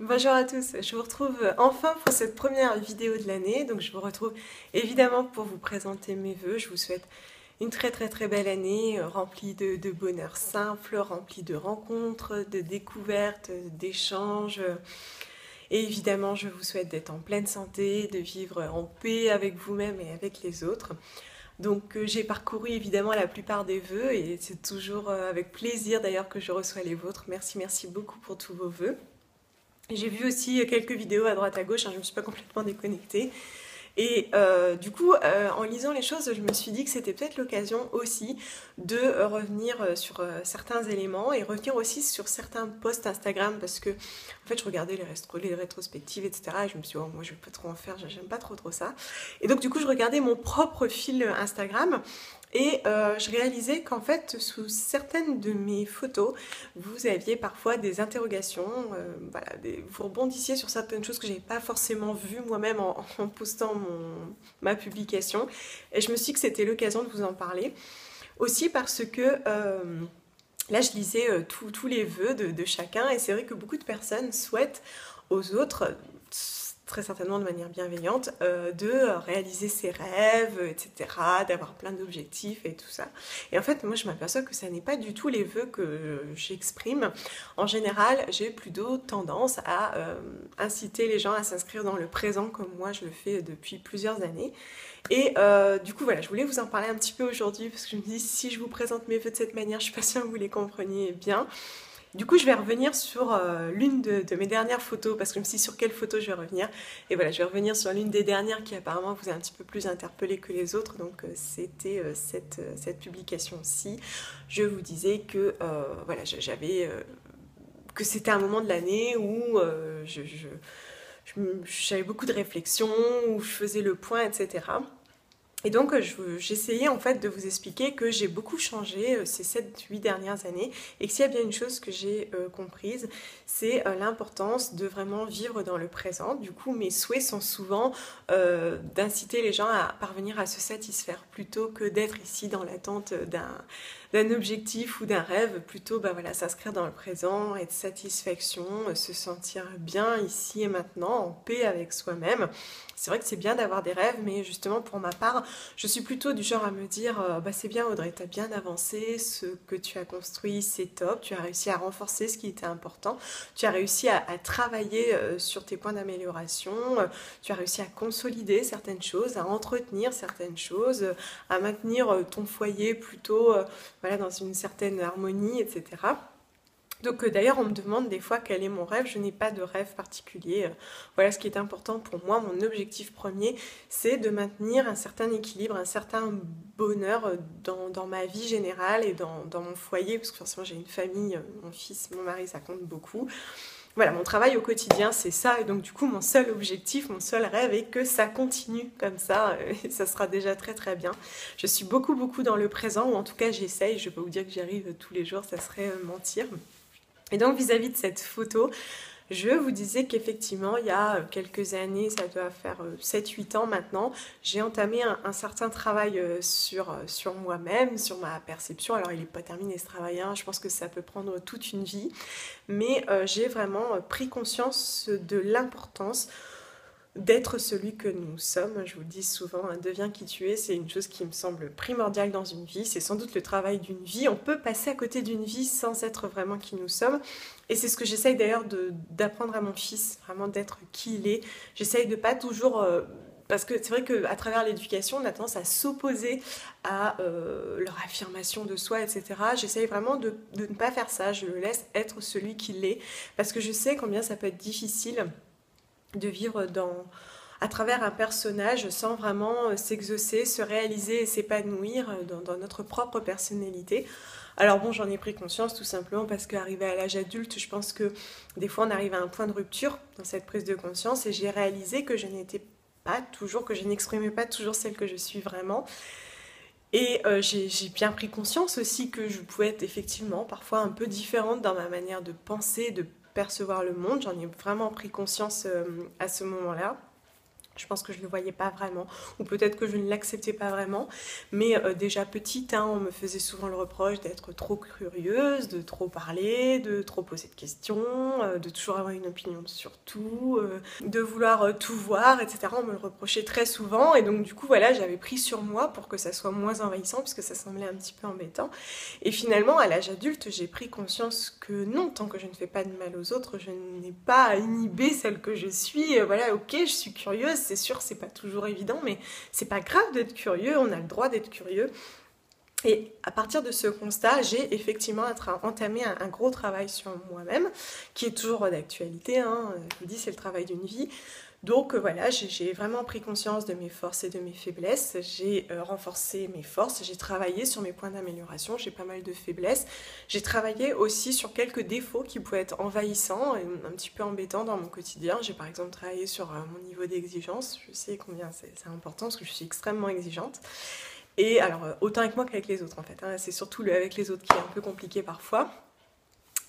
Bonjour à tous, je vous retrouve enfin pour cette première vidéo de l'année. Donc je vous retrouve évidemment pour vous présenter mes vœux. Je vous souhaite une très belle année remplie de bonheur simple, remplie de rencontres, de découvertes, d'échanges. Et évidemment, je vous souhaite d'être en pleine santé, de vivre en paix avec vous-même et avec les autres. Donc j'ai parcouru évidemment la plupart des vœux et c'est toujours avec plaisir d'ailleurs que je reçois les vôtres. Merci beaucoup pour tous vos vœux. J'ai vu aussi quelques vidéos à droite à gauche, hein, je ne me suis pas complètement déconnectée. Et du coup, en lisant les choses, je me suis dit que c'était peut-être l'occasion aussi de revenir sur certains éléments et revenir aussi sur certains posts Instagram parce que en fait je regardais les rétrospectives, etc. Et je me suis dit, oh, moi je ne vais pas trop en faire, j'aime pas trop ça. Et donc du coup, je regardais mon propre fil Instagram. Et je réalisais qu'en fait, sous certaines de mes photos, vous aviez parfois des interrogations, voilà, vous rebondissiez sur certaines choses que je n'avais pas forcément vues moi-même en postant ma publication. Et je me suis dit que c'était l'occasion de vous en parler. Aussi parce que là, je lisais tous les vœux de chacun, et c'est vrai que beaucoup de personnes souhaitent aux autres, très certainement de manière bienveillante, de réaliser ses rêves, etc., d'avoir plein d'objectifs et tout ça. Et en fait, moi, je m'aperçois que ça n'est pas du tout les vœux que j'exprime. En général, j'ai plutôt tendance à inciter les gens à s'inscrire dans le présent, comme moi, je le fais depuis plusieurs années. Et du coup, voilà, je voulais vous en parler un petit peu aujourd'hui, parce que je me dis, si je vous présente mes vœux de cette manière, je suis pas sûre que vous les compreniez bien. Du coup, je vais revenir sur l'une de mes dernières photos, parce que je me suis dit sur quelle photo je vais revenir. Et voilà, je vais revenir sur l'une des dernières qui apparemment vous a un petit peu plus interpellé que les autres. Donc c'était cette publication-ci. Je vous disais que voilà, j'avais que c'était un moment de l'année où j'avais beaucoup de réflexions, où je faisais le point, etc. Et donc, j'essayais en fait de vous expliquer que j'ai beaucoup changé ces 7-8 dernières années et que s'il y a bien une chose que j'ai comprise, c'est l'importance de vraiment vivre dans le présent. Du coup, mes souhaits sont souvent d'inciter les gens à parvenir à se satisfaire plutôt que d'être ici dans l'attente d'un objectif ou d'un rêve, plutôt bah voilà, s'inscrire dans le présent, être satisfaction, se sentir bien ici et maintenant, en paix avec soi-même. C'est vrai que c'est bien d'avoir des rêves, mais justement pour ma part, je suis plutôt du genre à me dire bah c'est bien Audrey, tu as bien avancé, ce que tu as construit c'est top, tu as réussi à renforcer ce qui était important, tu as réussi à travailler sur tes points d'amélioration, tu as réussi à consolider certaines choses, à entretenir certaines choses, à maintenir ton foyer plutôt voilà, dans une certaine harmonie, etc. Donc d'ailleurs on me demande des fois quel est mon rêve, je n'ai pas de rêve particulier. Voilà, ce qui est important pour moi, mon objectif premier, c'est de maintenir un certain équilibre, un certain bonheur dans ma vie générale et dans mon foyer, parce que forcément j'ai une famille, mon fils, mon mari, ça compte beaucoup. Voilà, mon travail au quotidien, c'est ça, et donc du coup mon seul objectif, mon seul rêve est que ça continue comme ça, et ça sera déjà très bien. Je suis beaucoup dans le présent, ou en tout cas j'essaye, je peux vous dire que j'y arrive tous les jours, ça serait mentir. Et donc vis-à-vis de cette photo, je vous disais qu'effectivement, il y a quelques années, ça doit faire 7-8 ans maintenant, j'ai entamé un certain travail sur moi-même, sur ma perception. Alors il n'est pas terminé ce travail, hein, je pense que ça peut prendre toute une vie, mais j'ai vraiment pris conscience de l'importance d'être celui que nous sommes. Je vous le dis souvent, hein, deviens qui tu es, c'est une chose qui me semble primordiale dans une vie, c'est sans doute le travail d'une vie. On peut passer à côté d'une vie sans être vraiment qui nous sommes, et c'est ce que j'essaye d'ailleurs d'apprendre à mon fils, vraiment d'être qui il est. J'essaye de pas toujours... parce que c'est vrai qu'à travers l'éducation, on a tendance à s'opposer à leur affirmation de soi, etc. J'essaye vraiment de ne pas faire ça, je le laisse être celui qu'il est, parce que je sais combien ça peut être difficile de vivre à travers un personnage sans vraiment s'exaucer, se réaliser et s'épanouir dans notre propre personnalité. Alors bon, j'en ai pris conscience tout simplement parce qu'arrivé à l'âge adulte, je pense que des fois on arrive à un point de rupture dans cette prise de conscience, et j'ai réalisé que je n'étais pas toujours, que je n'exprimais pas toujours celle que je suis vraiment. Et j'ai bien pris conscience aussi que je pouvais être effectivement parfois un peu différente dans ma manière de penser, de percevoir le monde. J'en ai vraiment pris conscience à ce moment-là. Je pense que je ne le voyais pas vraiment, ou peut-être que je ne l'acceptais pas vraiment. Mais déjà petite, hein, on me faisait souvent le reproche d'être trop curieuse, de trop parler, de trop poser de questions, de toujours avoir une opinion sur tout, de vouloir tout voir, etc. On me le reprochait très souvent. Et donc du coup, voilà, j'avais pris sur moi pour que ça soit moins envahissant, puisque ça semblait un petit peu embêtant. Et finalement, à l'âge adulte, j'ai pris conscience que non, tant que je ne fais pas de mal aux autres, je n'ai pas à inhiber celle que je suis. Voilà, ok, je suis curieuse, c'est sûr, c'est pas toujours évident, mais c'est pas grave d'être curieux, on a le droit d'être curieux. Et à partir de ce constat, j'ai effectivement entamé un gros travail sur moi-même, qui est toujours d'actualité, hein. Je vous dis, c'est le travail d'une vie. Donc voilà, j'ai vraiment pris conscience de mes forces et de mes faiblesses, j'ai renforcé mes forces, j'ai travaillé sur mes points d'amélioration, j'ai pas mal de faiblesses, j'ai travaillé aussi sur quelques défauts qui pouvaient être envahissants et un petit peu embêtants dans mon quotidien. J'ai par exemple travaillé sur mon niveau d'exigence, je sais combien c'est important parce que je suis extrêmement exigeante. Et alors, autant avec moi qu'avec les autres en fait, hein. C'est surtout avec les autres qui est un peu compliqué parfois.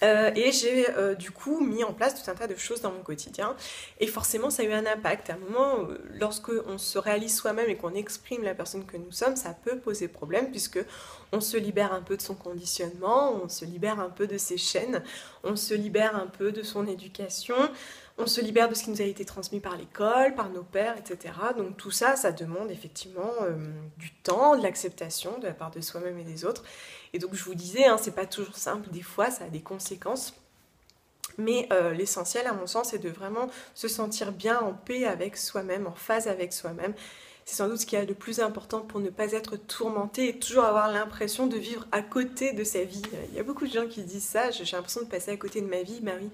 Et j'ai du coup mis en place tout un tas de choses dans mon quotidien et forcément ça a eu un impact. À un moment, lorsque on se réalise soi-même et qu'on exprime la personne que nous sommes, ça peut poser problème puisque on se libère un peu de son conditionnement, on se libère un peu de ses chaînes, on se libère un peu de son éducation, on se libère de ce qui nous a été transmis par l'école, par nos pères, etc. Donc tout ça, ça demande effectivement du temps, de l'acceptation de la part de soi-même et des autres. Et donc je vous disais, hein, c'est pas toujours simple, des fois ça a des conséquences. Mais l'essentiel à mon sens c'est de vraiment se sentir bien en paix avec soi-même, en phase avec soi-même. C'est sans doute ce qu'il y a de plus important pour ne pas être tourmenté et toujours avoir l'impression de vivre à côté de sa vie. Il y a beaucoup de gens qui disent ça, j'ai l'impression de passer à côté de ma vie. Ben oui,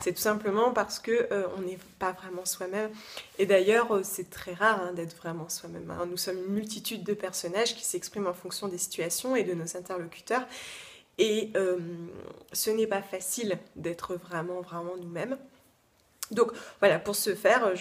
c'est tout simplement parce que on n'est pas vraiment soi-même. Et d'ailleurs, c'est très rare hein, d'être vraiment soi-même, hein. Nous sommes une multitude de personnages qui s'expriment en fonction des situations et de nos interlocuteurs. Et ce n'est pas facile d'être vraiment nous-mêmes. Donc voilà, pour ce faire,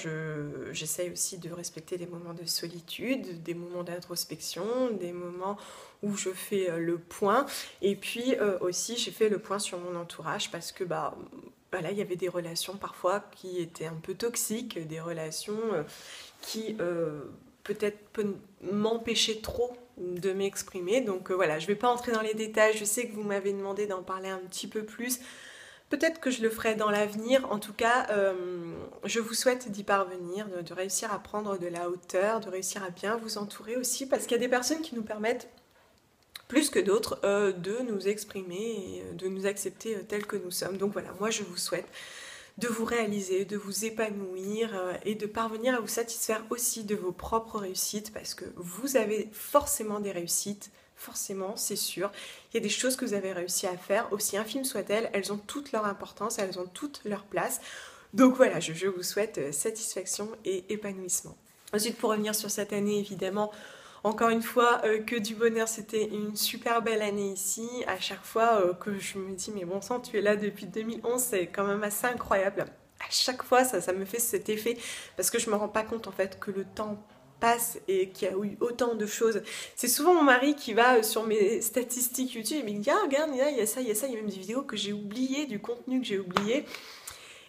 j'essaye aussi de respecter des moments de solitude, des moments d'introspection, des moments où je fais le point. Et puis aussi, j'ai fait le point sur mon entourage parce que voilà, il y avait des relations parfois qui étaient un peu toxiques, des relations qui peut-être m'empêchaient trop de m'exprimer. Donc voilà, je ne vais pas entrer dans les détails, je sais que vous m'avez demandé d'en parler un petit peu plus. Peut-être que je le ferai dans l'avenir. En tout cas, je vous souhaite d'y parvenir, de réussir à prendre de la hauteur, de réussir à bien vous entourer aussi, parce qu'il y a des personnes qui nous permettent, plus que d'autres, de nous exprimer et de nous accepter tels que nous sommes. Donc voilà, moi je vous souhaite de vous réaliser, de vous épanouir et de parvenir à vous satisfaire aussi de vos propres réussites, parce que vous avez forcément des réussites. Forcément, c'est sûr. Il y a des choses que vous avez réussi à faire, aussi infimes soient-elles, elles ont toute leur importance, elles ont toute leur place. Donc voilà, je vous souhaite satisfaction et épanouissement. Ensuite, pour revenir sur cette année, évidemment, encore une fois, que du bonheur, c'était une super belle année ici. À chaque fois que je me dis, mais bon sang, tu es là depuis 2011, c'est quand même assez incroyable. À chaque fois, ça me fait cet effet, parce que je me rends pas compte en fait que le temps passe et qu'il y a eu autant de choses. C'est souvent mon mari qui va sur mes statistiques YouTube et me dit, ah regarde, il y a ça, il y a ça, il y a même des vidéos que j'ai oubliées, du contenu que j'ai oublié.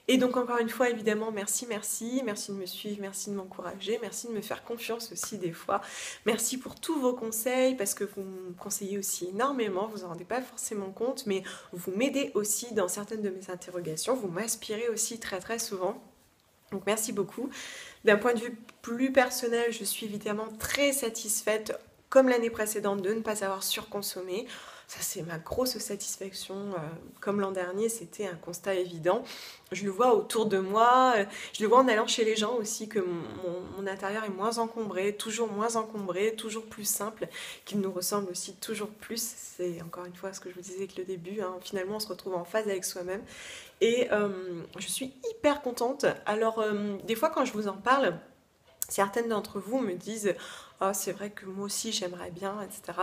Et donc encore une fois, évidemment, merci de me suivre, merci de m'encourager, merci de me faire confiance aussi des fois. Merci pour tous vos conseils, parce que vous me conseillez aussi énormément, vous en rendez pas forcément compte, mais vous m'aidez aussi dans certaines de mes interrogations, vous m'inspirez aussi très souvent. Donc merci beaucoup. D'un point de vue plus personnel, je suis évidemment très satisfaite, comme l'année précédente, de ne pas avoir surconsommé. Ça, c'est ma grosse satisfaction. Comme l'an dernier, c'était un constat évident. Je le vois autour de moi, je le vois en allant chez les gens aussi, que mon intérieur est moins encombré, toujours plus simple, qu'il nous ressemble aussi toujours plus. C'est encore une fois ce que je vous disais avec le début, hein. Finalement, on se retrouve en phase avec soi-même. Et je suis hyper contente. Alors, des fois, quand je vous en parle, certaines d'entre vous me disent « Oh, c'est vrai que moi aussi, j'aimerais bien, etc. »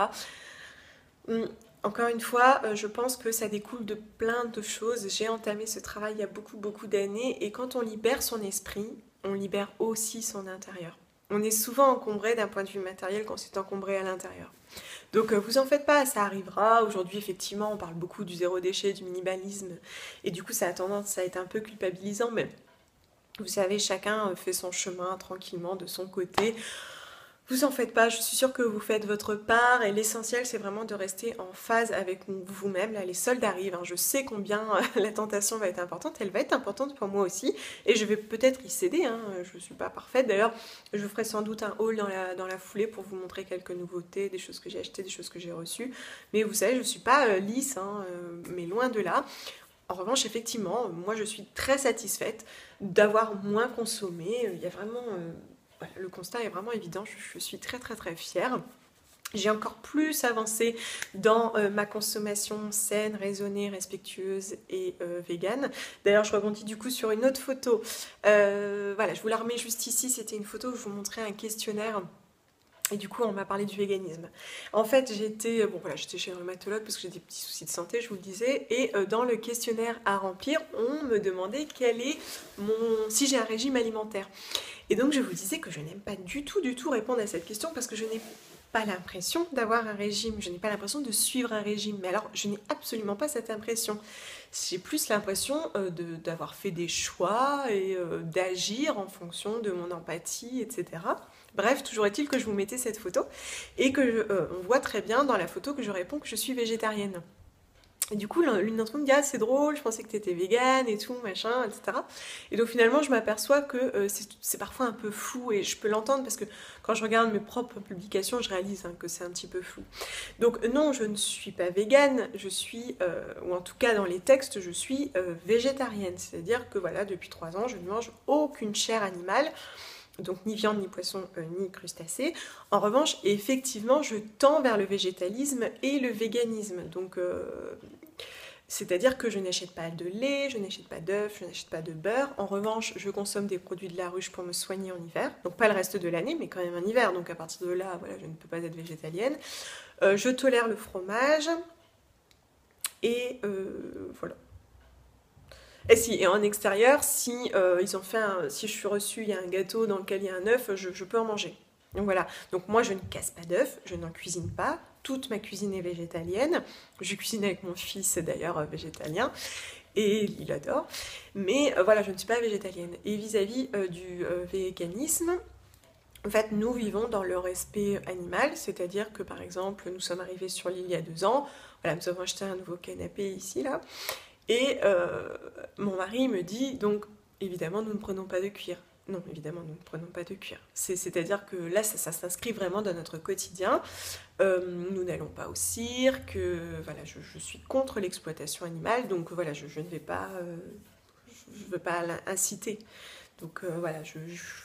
Encore une fois, je pense que ça découle de plein de choses. J'ai entamé ce travail il y a beaucoup d'années et quand on libère son esprit, on libère aussi son intérieur. On est souvent encombré d'un point de vue matériel quand c'est encombré à l'intérieur. Donc vous en faites pas, ça arrivera. Aujourd'hui, effectivement, on parle beaucoup du zéro déchet, du minimalisme et du coup, ça a tendance à être un peu culpabilisant, mais Vous savez, chacun fait son chemin tranquillement de son côté. Vous en faites pas, je suis sûre que vous faites votre part et l'essentiel c'est vraiment de rester en phase avec vous-même. Là les soldes arrivent, hein. Je sais combien la tentation va être importante, elle va être importante pour moi aussi et je vais peut-être y céder, hein. Je ne suis pas parfaite. D'ailleurs je ferai sans doute un haul dans la foulée pour vous montrer quelques nouveautés, des choses que j'ai achetées, des choses que j'ai reçues. Mais vous savez, je ne suis pas lisse, hein, mais loin de là. En revanche, effectivement, moi je suis très satisfaite d'avoir moins consommé. Il y a vraiment... Voilà, le constat est vraiment évident, je suis très très très fière. J'ai encore plus avancé dans ma consommation saine, raisonnée, respectueuse et végane. D'ailleurs, je rebondis du coup sur une autre photo. Voilà, je vous la remets juste ici. C'était une photo où je vous montrais un questionnaire. Et du coup, on m'a parlé du véganisme. En fait, j'étais chez un rhumatologue parce que j'ai des petits soucis de santé, je vous le disais. Et dans le questionnaire à remplir, on me demandait si j'ai un régime alimentaire. Et donc, je vous disais que je n'aime pas du tout répondre à cette question parce que je n'ai pas l'impression d'avoir un régime. Je n'ai pas l'impression de suivre un régime. Mais alors, je n'ai absolument pas cette impression. J'ai plus l'impression d'avoir fait des choix et d'agir en fonction de mon empathie, etc. Bref, toujours est-il que je vous mettais cette photo et que on voit très bien dans la photo que je réponds que je suis végétarienne. Et du coup, l'une d'entre eux me dit « Ah, c'est drôle, je pensais que tu étais végane et tout, machin, etc. » Et donc finalement, je m'aperçois que c'est parfois un peu flou et je peux l'entendre parce que quand je regarde mes propres publications, je réalise que c'est un petit peu flou. Donc non, je ne suis pas végane, je suis, ou en tout cas dans les textes, je suis végétarienne. C'est-à-dire que voilà, depuis 3 ans, je ne mange aucune chair animale. Donc ni viande, ni poisson, ni crustacés. En revanche, effectivement, je tends vers le végétalisme et le véganisme. Donc, c'est-à-dire que je n'achète pas de lait, je n'achète pas d'œufs, je n'achète pas de beurre. En revanche, je consomme des produits de la ruche pour me soigner en hiver. Donc pas le reste de l'année, mais quand même en hiver. Donc à partir de là, voilà, je ne peux pas être végétalienne. Je tolère le fromage. Et voilà. Et en extérieur, si si je suis reçue, il y a un gâteau dans lequel il y a un œuf, je peux en manger. Donc voilà. Donc moi, je ne casse pas d'œufs, je n'en cuisine pas. Toute ma cuisine est végétalienne. Je cuisine avec mon fils, d'ailleurs, végétalien. Et il adore. Mais voilà, je ne suis pas végétalienne. Et vis-à-vis du véganisme, en fait, nous vivons dans le respect animal. C'est-à-dire que, par exemple, nous sommes arrivés sur l'île il y a 2 ans. Voilà, nous avons acheté un nouveau canapé ici, là. Et mon mari me dit, donc évidemment nous ne prenons pas de cuir. Non, évidemment nous ne prenons pas de cuir. C'est-à-dire que là ça s'inscrit vraiment dans notre quotidien. Nous n'allons pas au cirque. Voilà, je suis contre l'exploitation animale, donc voilà, je ne vais pas, je veux pas inciter. Donc voilà, je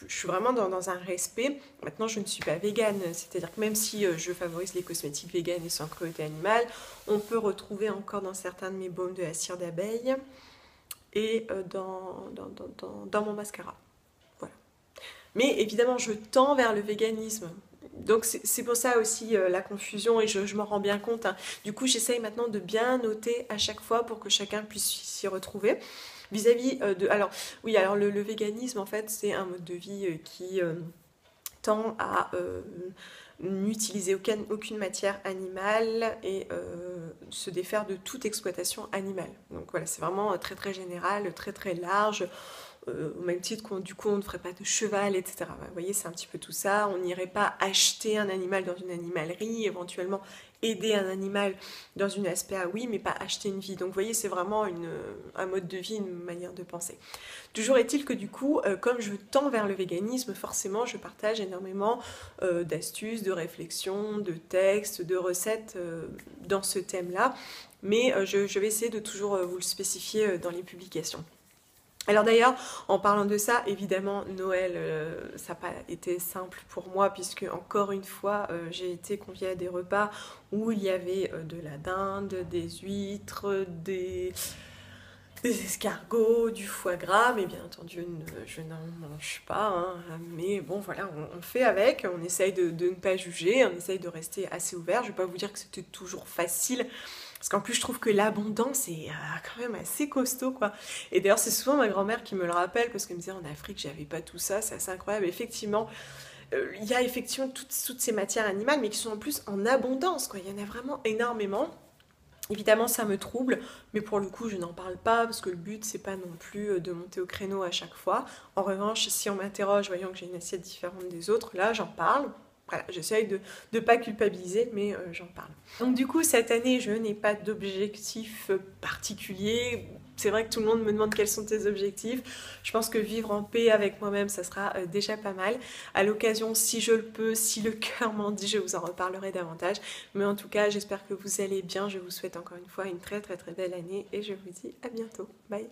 suis vraiment dans un respect. Maintenant, je ne suis pas végane, c'est-à-dire que même si je favorise les cosmétiques véganes et sans cruauté animale, on peut retrouver encore dans certains de mes baumes de la cire d'abeille et dans mon mascara. Voilà. Mais évidemment, je tends vers le véganisme. Donc c'est pour ça aussi la confusion et je m'en rends bien compte, hein. Du coup, j'essaye maintenant de bien noter à chaque fois pour que chacun puisse s'y retrouver. Vis-à-vis de... Alors, oui, alors le véganisme, en fait, c'est un mode de vie qui tend à n'utiliser aucune matière animale et se défaire de toute exploitation animale. Donc voilà, c'est vraiment très très général, très très large. Au même titre qu'on du coup on ne ferait pas de cheval, etc. Vous voyez, c'est un petit peu tout ça. On n'irait pas acheter un animal dans une animalerie, éventuellement aider un animal dans une SPA, oui, mais pas acheter une vie. Donc vous voyez, c'est vraiment un mode de vie, une manière de penser. Toujours est-il que du coup, comme je tends vers le véganisme, forcément je partage énormément d'astuces, de réflexions, de textes, de recettes dans ce thème-là. Mais je vais essayer de toujours vous le spécifier dans les publications. Alors d'ailleurs, en parlant de ça, évidemment, Noël, ça n'a pas été simple pour moi puisque, encore une fois, j'ai été conviée à des repas où il y avait de la dinde, des huîtres, des escargots, du foie gras, mais bien entendu, je n'en mange pas, hein, mais bon, voilà, on fait avec, on essaye de ne pas juger, on essaye de rester assez ouvert. Je ne vais pas vous dire que c'était toujours facile, parce qu'en plus, je trouve que l'abondance est quand même assez costaud, quoi. Et d'ailleurs, c'est souvent ma grand-mère qui me le rappelle, parce qu'elle me disait, en Afrique, j'avais pas tout ça, c'est assez incroyable. Effectivement, il y a effectivement toutes ces matières animales, mais qui sont en plus en abondance, quoi. Il y en a vraiment énormément. Évidemment, ça me trouble, mais pour le coup, je n'en parle pas parce que le but, c'est pas non plus de monter au créneau à chaque fois. En revanche, si on m'interroge, voyant que j'ai une assiette différente des autres, là, j'en parle. Voilà, j'essaye de ne pas culpabiliser, mais j'en parle. Donc du coup, cette année, je n'ai pas d'objectif particulier. C'est vrai que tout le monde me demande quels sont tes objectifs. Je pense que vivre en paix avec moi-même, ça sera déjà pas mal. À l'occasion, si je le peux, si le cœur m'en dit, je vous en reparlerai davantage. Mais en tout cas, j'espère que vous allez bien. Je vous souhaite encore une fois une très très très belle année et je vous dis à bientôt. Bye!